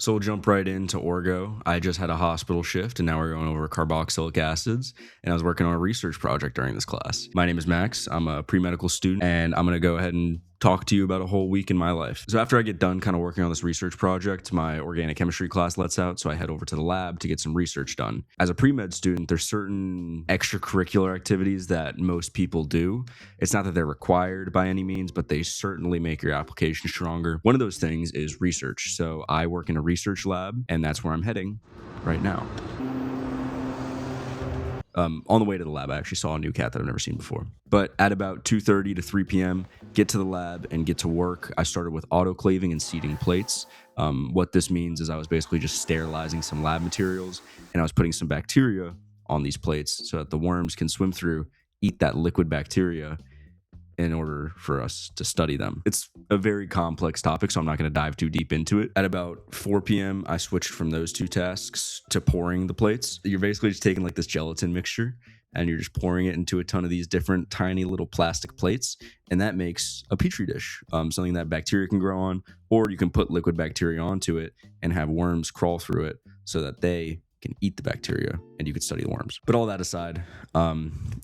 So we'll jump right into Orgo. I just had a hospital shift and now we're going over carboxylic acids. And I was working on a research project during this class. My name is Max. I'm a pre-medical student and I'm going to go ahead and talk to you about a whole week in my life. So after I get done kind of working on this research project, my organic chemistry class lets out. So I head over to the lab to get some research done. As a pre-med student, there's certain extracurricular activities that most people do. It's not that they're required by any means, but they certainly make your application stronger. One of those things is research. So I work in a research lab and that's where I'm heading right now. On the way to the lab, I actually saw a new cat that I've never seen before. But at about 2:30 to 3 p.m., get to the lab and get to work. I started with autoclaving and seeding plates. What this means is I was basically just sterilizing some lab materials, and I was putting some bacteria on these plates so that the worms can swim through, eat that liquid bacteria in order for us to study them. It's a very complex topic, so I'm not going to dive too deep into it. At about 4 p.m., I switched from those two tasks to pouring the plates. You're basically just taking like this gelatin mixture and you're just pouring it into a ton of these different tiny little plastic plates, and that makes a petri dish, something that bacteria can grow on, or you can put liquid bacteria onto it and have worms crawl through it so that they can eat the bacteria and you can study the worms. But all that aside,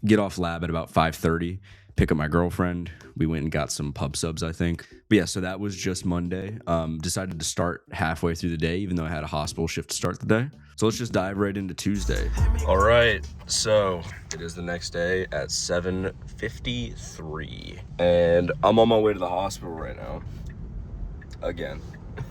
get off lab at about 5:30. Pick up my girlfriend. We went and got some pub subs, I think. But yeah, so that was just Monday. Decided to start halfway through the day, even though I had a hospital shift to start the day. So let's just dive right into Tuesday. All right, so it is the next day at 7:53. And I'm on my way to the hospital right now. Again.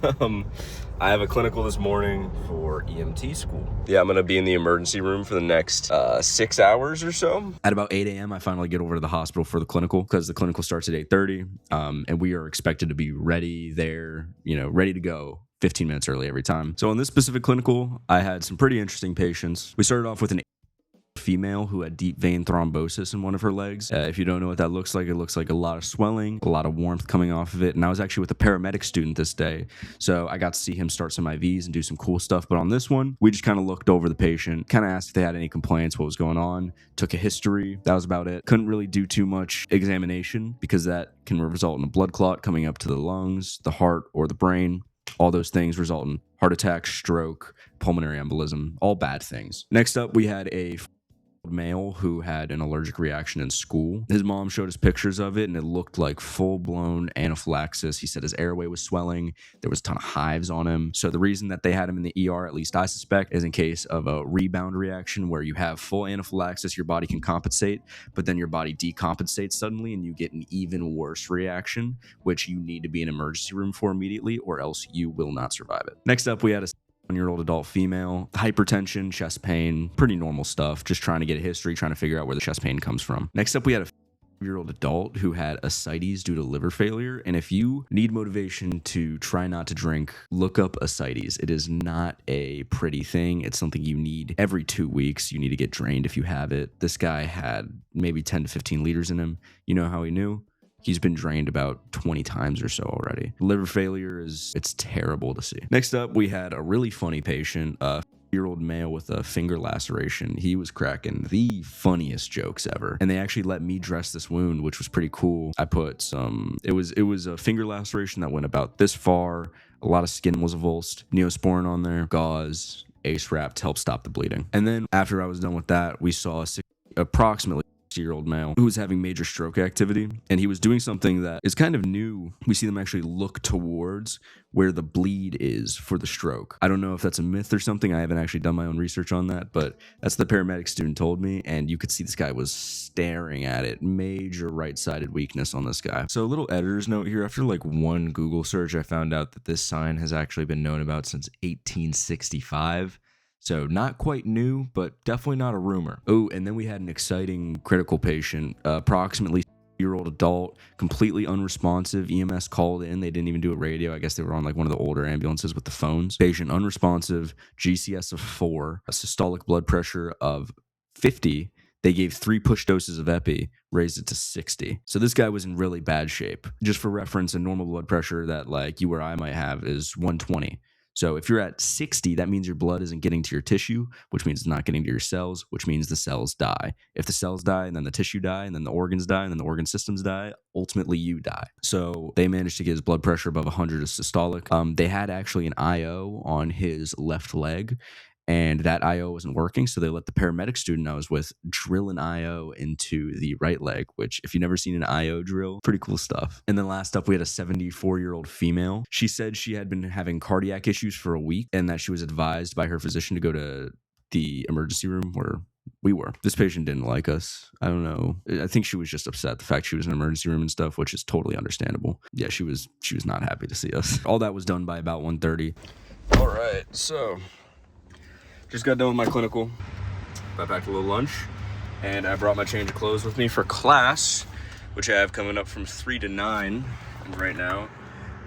I have a clinical this morning for EMT school. Yeah, I'm going to be in the emergency room for the next 6 hours or so. At about 8 a.m., I finally get over to the hospital for the clinical because the clinical starts at 8:30, and we are expected to be ready there, ready to go 15 minutes early every time. So on this specific clinical, I had some pretty interesting patients. We started off with an female who had deep vein thrombosis in one of her legs. If you don't know what that looks like, it looks like a lot of swelling, a lot of warmth coming off of it. And I was actually with a paramedic student this day, so I got to see him start some IVs and do some cool stuff. But on this one, we just kind of looked over the patient, kind of asked if they had any complaints, what was going on, took a history. That was about it. Couldn't really do too much examination because that can result in a blood clot coming up to the lungs, the heart, or the brain. All those things result in heart attack, stroke, pulmonary embolism, all bad things. Next up, we had a male who had an allergic reaction in school. His mom showed us pictures of it and it looked like full-blown anaphylaxis. He said his airway was swelling. There was a ton of hives on him. So the reason that they had him in the ER, at least I suspect, is in case of a rebound reaction where you have full anaphylaxis, your body can compensate, but then your body decompensates suddenly and you get an even worse reaction, which you need to be in an emergency room for immediately or else you will not survive it. Next up, we had a 1-year-old adult female, hypertension, chest pain, pretty normal stuff, just trying to get a history, trying to figure out where the chest pain comes from. Next up, we had a 5-year-old adult who had ascites due to liver failure. And if you need motivation to try not to drink, look up ascites. It is not a pretty thing. It's something you need every 2 weeks. You need to get drained if you have it. This guy had maybe 10 to 15 liters in him. You know how he knew? He's been drained about 20 times or so already. Liver failure it's terrible to see. Next up, we had a really funny patient, a 5-year-old male with a finger laceration. He was cracking the funniest jokes ever. And they actually let me dress this wound, which was pretty cool. I put it was a finger laceration that went about this far. A lot of skin was avulsed, Neosporin on there, gauze, ace wrap to help stop the bleeding. And then after I was done with that, we saw approximately 60-year-old male who was having major stroke activity, and he was doing something that is kind of new. We see them actually look towards where the bleed is for the stroke. I don't know if that's a myth or something. I haven't actually done my own research on that, but that's the paramedic student told me, and you could see this guy was staring at it. Major right-sided weakness on this guy. So a little editor's note here. After like one Google search, I found out that this sign has actually been known about since 1865. So not quite new, but definitely not a rumor. Oh, and then we had an exciting critical patient, approximately year-old adult, completely unresponsive. EMS called in. They didn't even do a radio. I guess they were on like one of the older ambulances with the phones. Patient unresponsive, GCS of 4, a systolic blood pressure of 50. They gave 3 push doses of epi, raised it to 60. So this guy was in really bad shape. Just for reference, a normal blood pressure that like you or I might have is 120. So if you're at 60, that means your blood isn't getting to your tissue, which means it's not getting to your cells, which means the cells die. If the cells die, and then the tissue die, and then the organs die, and then the organ systems die, ultimately you die. So they managed to get his blood pressure above 100 is systolic. They had actually an IO on his left leg, and that IO wasn't working, so they let the paramedic student I was with drill an IO into the right leg, which, if you've never seen an IO drill, pretty cool stuff. And then last up, we had a 74-year-old female. She said she had been having cardiac issues for a week and that she was advised by her physician to go to the emergency room where we were. This patient didn't like us. I don't know. I think she was just upset the fact she was in an emergency room and stuff, which is totally understandable. Yeah, she was not happy to see us. All that was done by about 1:30. All right, so just got done with my clinical. Got back to a little lunch, and I brought my change of clothes with me for class, which I have coming up from 3 to 9. And right now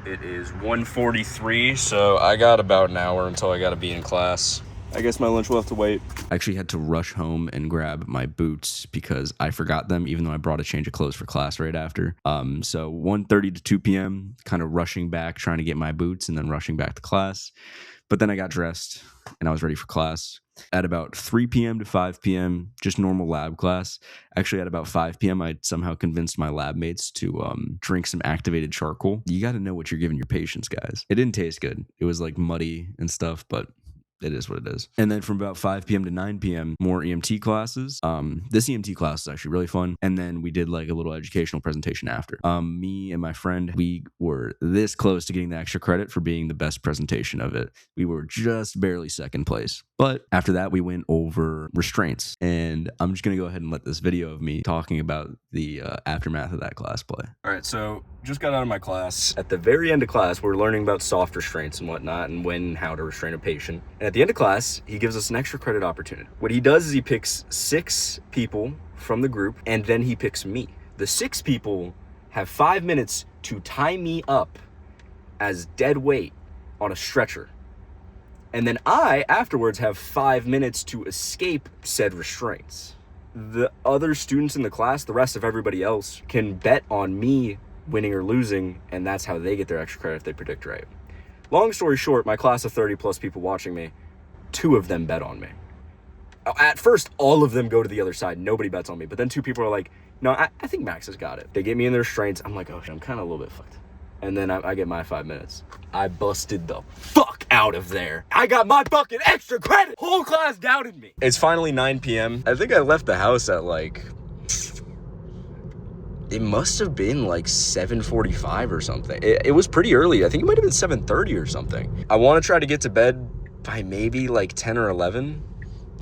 it is 1:43, so I got about an hour until I got to be in class. I guess my lunch will have to wait. I actually had to rush home and grab my boots because I forgot them, even though I brought a change of clothes for class right after. So 1:30 to 2 p.m., kind of rushing back, trying to get my boots, and then rushing back to class. But then I got dressed and I was ready for class. At about 3 p.m. to 5 p.m., just normal lab class. Actually, at about 5 p.m., I somehow convinced my lab mates to drink some activated charcoal. You got to know what you're giving your patients, guys. It didn't taste good. It was like muddy and stuff, but it is what it is. And then from about 5 p.m. to 9 p.m., more EMT classes. This EMT class is actually really fun. And then we did like a little educational presentation after. Me and my friend, we were this close to getting the extra credit for being the best presentation of it. We were just barely second place. But after that, we went over restraints. And I'm just going to go ahead and let this video of me talking about the aftermath of that class play. All right, so just got out of my class. At the very end of class, we're learning about soft restraints and whatnot, and when and how to restrain a patient. And at the end of class, he gives us an extra credit opportunity. What he does is he picks 6 people from the group, and then he picks me. The 6 people have 5 minutes to tie me up as dead weight on a stretcher. And then I, afterwards, have 5 minutes to escape said restraints. The other students in the class, the rest of everybody else, can bet on me winning or losing, and that's how they get their extra credit if they predict right. Long story short, my class of 30 plus people watching me, 2 of them bet on me. At first, all of them go to the other side. Nobody bets on me. But then 2 people are like, no, I think Max has got it. They get me in their restraints. I'm like, oh, I'm kind of a little bit fucked. And then I get my 5 minutes. I busted the fuck out of there. I got my fucking extra credit. Whole class doubted me. It's finally 9 p.m. I think I left the house at like, it must have been like 7:45 or something. It was pretty early. I think it might have been 7:30 or something. I want to try to get to bed by maybe like 10 or 11.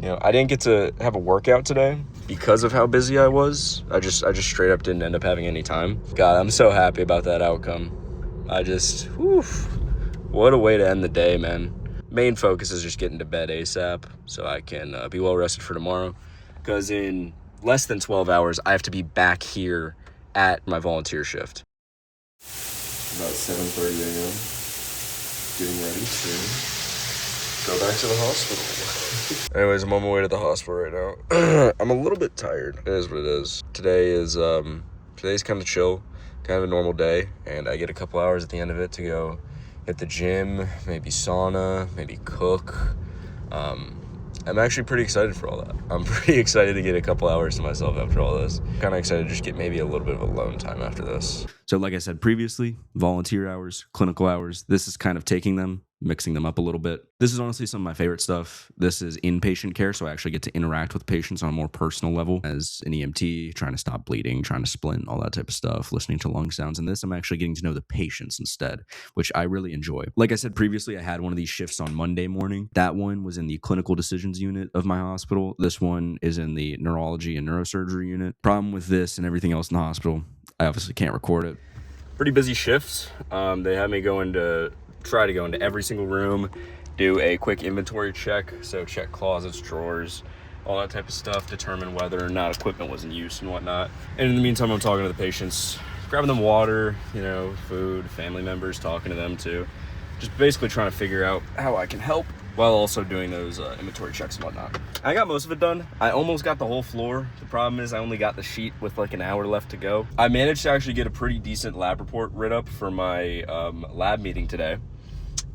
You know, I didn't get to have a workout today because of how busy I was. I just straight up didn't end up having any time. God, I'm so happy about that outcome. What a way to end the day, man. Main focus is just getting to bed ASAP so I can be well rested for tomorrow. Because in less than 12 hours, I have to be back here at my volunteer shift. About 7:30 a.m. Getting ready to go back to the hospital. Anyways, I'm on my way to the hospital right now. I'm a little bit tired. It is what it is. Today's kind of chill, kind of a normal day, and I get a couple hours at the end of it to go hit the gym, maybe sauna, maybe cook. I'm actually pretty excited for all that. I'm pretty excited to get a couple hours to myself after all this. Kind of excited to just get maybe a little bit of alone time after this. So like I said previously, volunteer hours, clinical hours, this is kind of taking them, mixing them up a little bit. This is honestly some of my favorite stuff. This is inpatient care, so I actually get to interact with patients on a more personal level as an EMT, trying to stop bleeding, trying to splint, all that type of stuff, listening to lung sounds. And this, I'm actually getting to know the patients instead, which I really enjoy. Like I said previously, I had one of these shifts on Monday morning. That one was in the clinical decisions unit of my hospital. This one is in the neurology and neurosurgery unit. Problem with this and everything else in the hospital, I obviously can't record it. Pretty busy shifts. They had me try to go into every single room, do a quick inventory check. So check closets, drawers, all that type of stuff, determine whether or not equipment was in use and whatnot. And in the meantime, I'm talking to the patients, grabbing them water, food, family members, talking to them too. Just basically trying to figure out how I can help while also doing those inventory checks and whatnot. I got most of it done. I almost got the whole floor. The problem is I only got the sheet with like an hour left to go. I managed to actually get a pretty decent lab report writ up for my lab meeting today.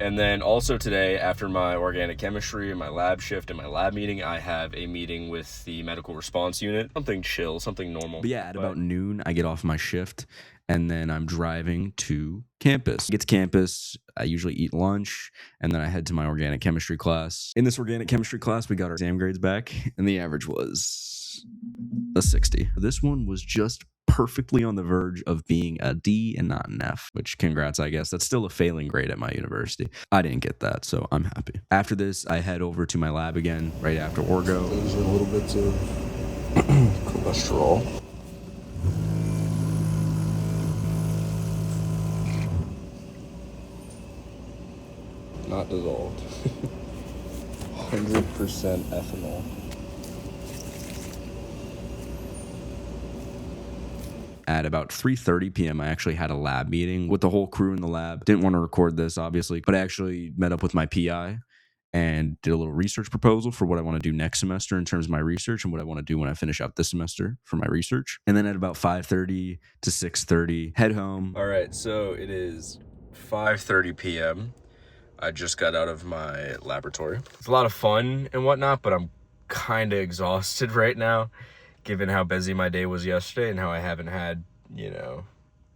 And then also today, after my organic chemistry and my lab shift and my lab meeting, I have a meeting with the medical response unit. Something chill, something normal. But yeah, at about noon, I get off my shift and then I'm driving to campus. Get to campus, I usually eat lunch, and then I head to my organic chemistry class. In this organic chemistry class, we got our exam grades back, and the average was a 60. This one was just perfectly on the verge of being a D and not an F, which congrats, I guess. That's still a failing grade at my university. I didn't get that, so I'm happy. After this, I head over to my lab again, right after Orgo. There's a little bit of cholesterol. Not dissolved. 100% ethanol. At about 3:30 p.m., I actually had a lab meeting with the whole crew in the lab. Didn't want to record this, obviously, but I actually met up with my PI and did a little research proposal for what I want to do next semester in terms of my research and what I want to do when I finish out this semester for my research. And then at about 5:30 to 6:30, head home. All right, so it is 5:30 p.m. I just got out of my laboratory. It's a lot of fun and whatnot, but I'm kind of exhausted right now, given how busy my day was yesterday and how I haven't had,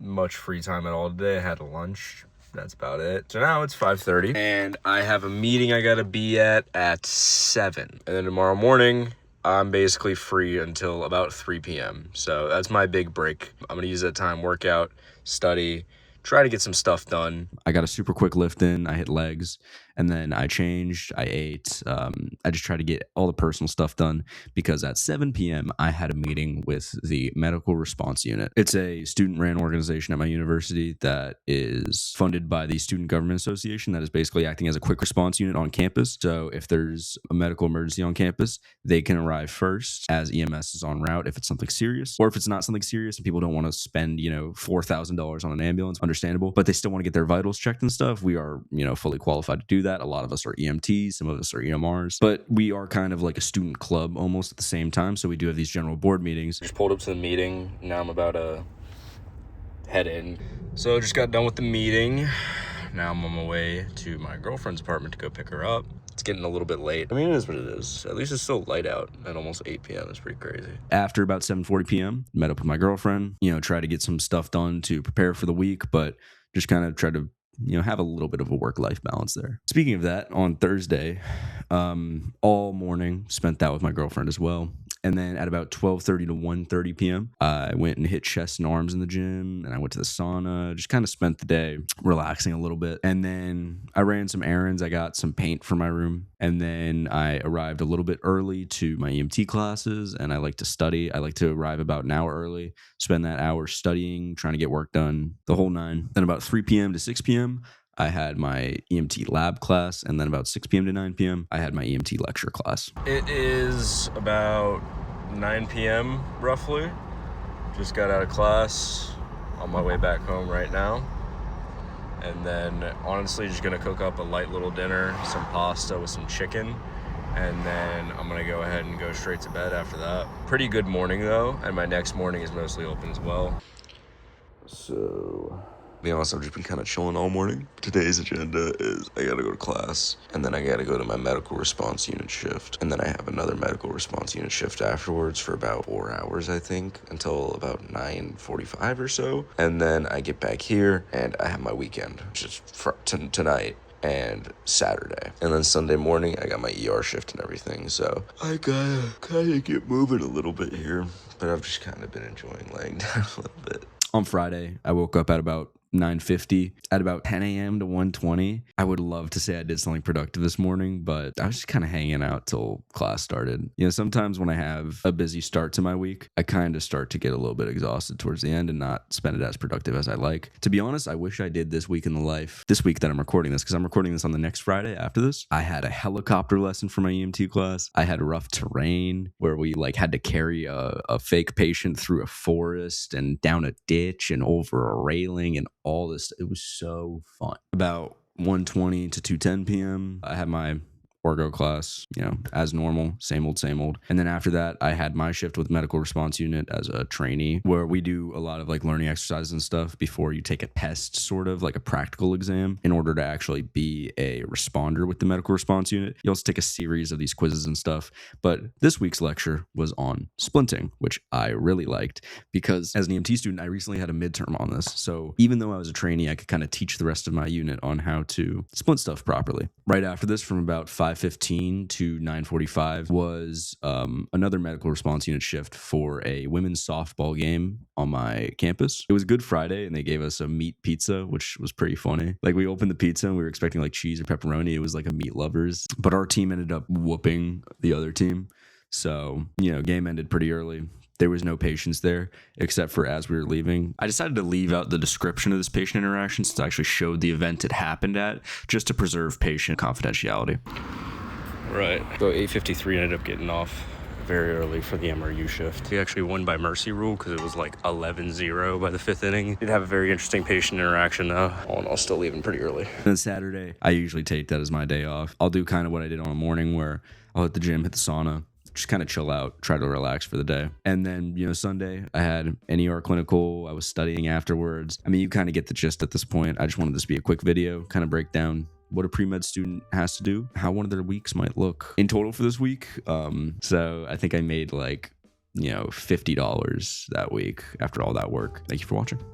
much free time at all today. I had a lunch. That's about it. So now it's 5:30 and I have a meeting I gotta be at 7. And then tomorrow morning, I'm basically free until about 3 p.m. So that's my big break. I'm gonna use that time, work out, study, try to get some stuff done. I got a super quick lift in. I hit legs, and then I changed. I ate. I just tried to get all the personal stuff done because at 7 p.m. I had a meeting with the medical response unit. It's a student-ran organization at my university that is funded by the Student Government Association that is basically acting as a quick response unit on campus. So if there's a medical emergency on campus, they can arrive first as EMS is en route if it's something serious, or if it's not something serious and people don't want to spend, $4,000 on an ambulance. Understandable, but they still want to get their vitals checked and stuff. We are, fully qualified to do that. A lot of us are EMTs, some of us are EMRs, but we are kind of like a student club almost at the same time. So we do have these general board meetings. Just pulled up to the meeting. Now I'm about to head in. So just got done with the meeting. Now I'm on my way to my girlfriend's apartment to go pick her up. It's getting a little bit late. I mean, it is what it is. At least it's still light out at almost 8 p.m. It's pretty crazy. After about 7:40 p.m., met up with my girlfriend, try to get some stuff done to prepare for the week, but just kind of try to, have a little bit of a work-life balance there. Speaking of that, on Thursday, all morning, spent that with my girlfriend as well. And then at about 12:30 to 1:30 p.m., I went and hit chest and arms in the gym, and I went to the sauna, just kind of spent the day relaxing a little bit. And then I ran some errands. I got some paint for my room. And then I arrived a little bit early to my EMT classes, and I like to study. I like to arrive about an hour early, spend that hour studying, trying to get work done, the whole nine. Then about 3 p.m. to 6 p.m., I had my EMT lab class, and then about 6 p.m. to 9 p.m., I had my EMT lecture class. It is about 9 p.m. roughly. Just got out of class, on my way back home right now. And then honestly, just gonna cook up a light little dinner, some pasta with some chicken. And then I'm gonna go ahead and go straight to bed after that. Pretty good morning though, and my next morning is mostly open as well. So, to be honest, I've just been kind of chilling all morning. Today's agenda is I gotta go to class, and then I gotta go to my medical response unit shift, and then I have another medical response unit shift afterwards for about 4 hours, I think, until about 9:45 or so. And then I get back here, and I have my weekend, which is tonight and Saturday. And then Sunday morning, I got my ER shift and everything, so I gotta kind of get moving a little bit here. But I've just kind of been enjoying laying down a little bit. On Friday, I woke up at about 9:50. At about 10 a.m. to 1:20, I would love to say I did something productive this morning, but I was just kind of hanging out till class started. Sometimes when I have a busy start to my week, I kind of start to get a little bit exhausted towards the end and not spend it as productive as I like. To be honest, I wish I did this week in the life, this week that I'm recording this, because I'm recording this on the next Friday after this. I had a helicopter lesson for my EMT class. I had rough terrain where we had to carry a fake patient through a forest and down a ditch and over a railing and all this. It was so fun. About 1:20 to 2:10 p.m., I had my orgo class, as normal, same old, same old. And then after that, I had my shift with medical response unit as a trainee, where we do a lot of like learning exercises and stuff before you take a test, sort of like a practical exam, in order to actually be a responder with the medical response unit. You also take a series of these quizzes and stuff. But this week's lecture was on splinting, which I really liked because as an EMT student, I recently had a midterm on this. So even though I was a trainee, I could kind of teach the rest of my unit on how to splint stuff properly. Right after this, from about 5:15 to 9:45, was another medical response unit shift for a women's softball game on my campus. It was Good Friday, and they gave us a meat pizza, which was pretty funny. Like, we opened the pizza, and we were expecting like cheese or pepperoni. It was like a meat lovers, but our team ended up whooping the other team. So, game ended pretty early. There was no patients there, except for as we were leaving. I decided to leave out the description of this patient interaction since I actually showed the event it happened at, just to preserve patient confidentiality. Right. So 8:53 ended up getting off very early for the MRU shift. We actually won by mercy rule because it was like 11-0 by the 5th inning. Did have a very interesting patient interaction though. All in all, still leaving pretty early. And then Saturday, I usually take that as my day off. I'll do kind of what I did on a morning where I'll hit the gym, hit the sauna, just kind of chill out, try to relax for the day. And then, Sunday, I had an ER clinical. I was studying afterwards. I mean, you kind of get the gist at this point. I just wanted this to be a quick video, kind of break down what a pre-med student has to do, how one of their weeks might look in total for this week. So I think I made like, $50 that week after all that work. Thank you for watching.